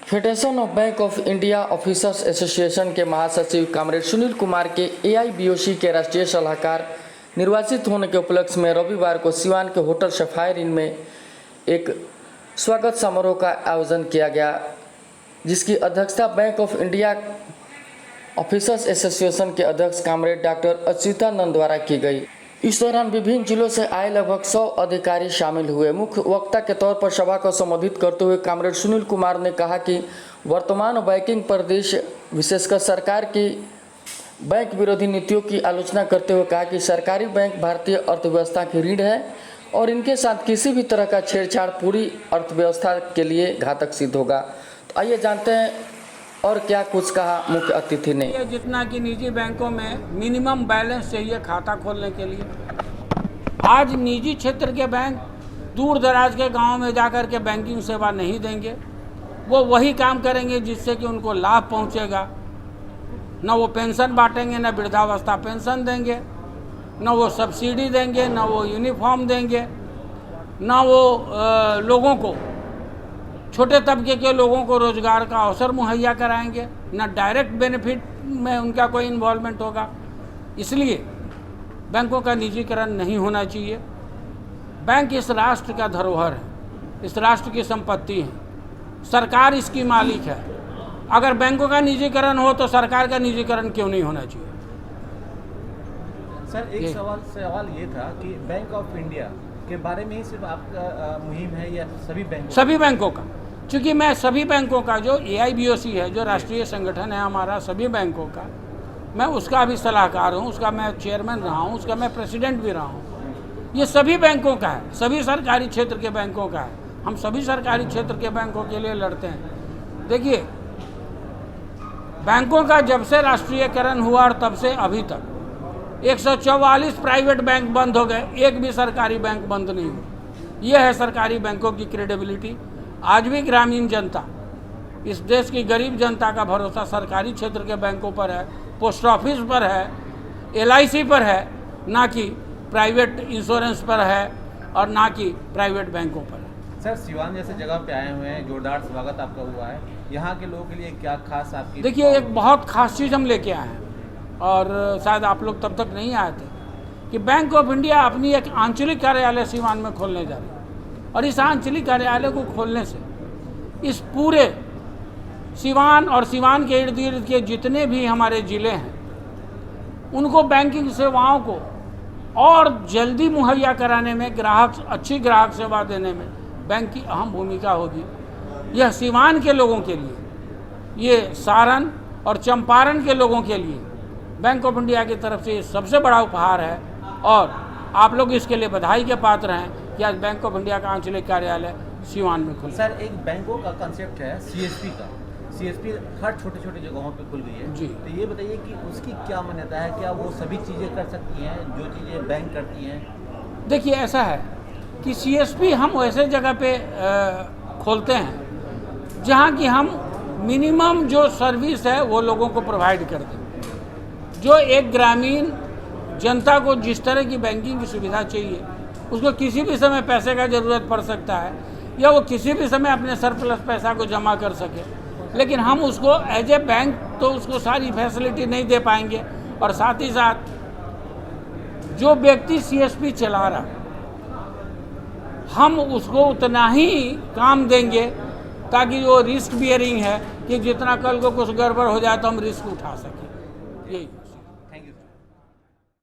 Federation of bank of India officers association के महासचिव comrade Sunil Kumar के एआईबीओसी के राष्ट्रीय सलाहकार निर्वाचित होने के उपलक्ष्य में रविवार को सिवान के होटल सफायर इन में एक स्वागत समारोह का आयोजन किया गया, जिसकी अध्यक्षता bank of India officers association के अध्यक्ष कॉमरेड डॉक्टर अच्युतानंद द्वारा की गई। इस दौरान विभिन्न जिलों से आए लगभग 100 अधिकारी शामिल हुए। मुख्य वक्ता के तौर पर सभा को संबोधित करते हुए कॉमरेड सुनील कुमार ने कहा कि वर्तमान बैंकिंग परिदृश्य विशेषकर सरकार की बैंक विरोधी नीतियों की आलोचना करते हुए कहा कि सरकारी बैंक भारतीय अर्थव्यवस्था की रीढ़ है और इनके साथ किसी भी तरह का छेड़छाड़ पूरी अर्थव्यवस्था के लिए घातक सिद्ध होगा। तो आइए जानते हैं और क्या कुछ कहा मुख्य अतिथि ने। जितना कि निजी बैंकों में मिनिमम बैलेंस चाहिए खाता खोलने के लिए, आज निजी क्षेत्र के बैंक दूर दराज के गांव में जाकर के बैंकिंग सेवा नहीं देंगे। वो वही काम करेंगे जिससे कि उनको लाभ पहुंचेगा। न वो पेंशन बांटेंगे, न वृद्धावस्था पेंशन देंगे, न वो सब्सिडी देंगे, न वो यूनिफॉर्म देंगे, न वो लोगों को, छोटे तबके के लोगों को रोजगार का अवसर मुहैया कराएंगे, न डायरेक्ट बेनिफिट में उनका कोई इन्वॉल्वमेंट होगा। इसलिए बैंकों का निजीकरण नहीं होना चाहिए। बैंक इस राष्ट्र का धरोहर है, इस राष्ट्र की संपत्ति है, सरकार इसकी मालिक है। अगर बैंकों का निजीकरण हो तो सरकार का निजीकरण क्यों नहीं होना चाहिए। सर, एक सवाल ये था कि बैंक ऑफ इंडिया के बारे में ही सिर्फ आपका मुहिम है या सभी बैंकों का? चूँकि मैं सभी बैंकों का, जो एआईबीओसी है, जो राष्ट्रीय संगठन है हमारा, सभी बैंकों का मैं उसका भी सलाहकार हूँ, उसका मैं चेयरमैन रहा हूँ, उसका मैं प्रेसिडेंट भी रहा हूँ। ये सभी बैंकों का है, सभी सरकारी क्षेत्र के बैंकों का है। हम सभी सरकारी क्षेत्र के बैंकों के लिए लड़ते हैं। देखिए, बैंकों का जब से राष्ट्रीयकरण हुआ और तब से अभी तक 144 प्राइवेट बैंक बंद हो गए, एक भी सरकारी बैंक बंद नहीं हुआ। यह है सरकारी बैंकों की क्रेडिबिलिटी। आज भी ग्रामीण जनता, इस देश की गरीब जनता का भरोसा सरकारी क्षेत्र के बैंकों पर है, पोस्ट ऑफिस पर है, एलआईसी पर है, ना कि प्राइवेट इंश्योरेंस पर है और ना कि प्राइवेट बैंकों पर है। सर, सिवान जैसे जगह पे आए हुए हैं, जोरदार स्वागत आपका हुआ है। यहाँ के लोगों के लिए क्या खास आपकी? देखिए, एक बहुत खास चीज़ हम लेके आए हैं और शायद आप लोग तब तक नहीं आए थे कि बैंक ऑफ इंडिया अपनी एक आंचलिक कार्यालय सिवान में खोलने जा रही है। और इस आंचलिक कार्यालय को खोलने से इस पूरे सिवान और सिवान के इर्द गिर्द के जितने भी हमारे ज़िले हैं, उनको बैंकिंग सेवाओं को और जल्दी मुहैया कराने में, अच्छी ग्राहक सेवा देने में बैंक की अहम भूमिका होगी। यह सिवान के लोगों के लिए, ये सारण और चंपारण के लोगों के लिए बैंक ऑफ इंडिया की तरफ से सबसे बड़ा उपहार है और आप लोग इसके लिए बधाई के पात्र हैं कि आज बैंक ऑफ इंडिया का आंचलिक कार्यालय सिवान में खुला। सर, एक बैंकों का कंसेप्ट है सीएसपी का। सीएसपी हर छोटे छोटे जगहों पे खुल गई है जी। तो ये बताइए कि उसकी क्या मान्यता है? क्या वो सभी चीज़ें कर सकती हैं जो चीज़ें बैंक करती हैं? देखिए, ऐसा है कि सीएसपी हम वैसे जगह पे खोलते हैं जहाँ की हम मिनिमम जो सर्विस है वो लोगों को प्रोवाइड कर दें। जो एक ग्रामीण जनता को जिस तरह की बैंकिंग की सुविधा चाहिए, उसको किसी भी समय पैसे का ज़रूरत पड़ सकता है या वो किसी भी समय अपने सरप्लस पैसा को जमा कर सके, लेकिन हम उसको एज ए बैंक तो उसको सारी फैसिलिटी नहीं दे पाएंगे। और साथ ही साथ जो व्यक्ति सीएसपी चला रहा, हम उसको उतना ही काम देंगे ताकि वो रिस्क बियरिंग है कि जितना कल को कुछ गड़बड़ हो जाए तो हम रिस्क उठा सकें। यही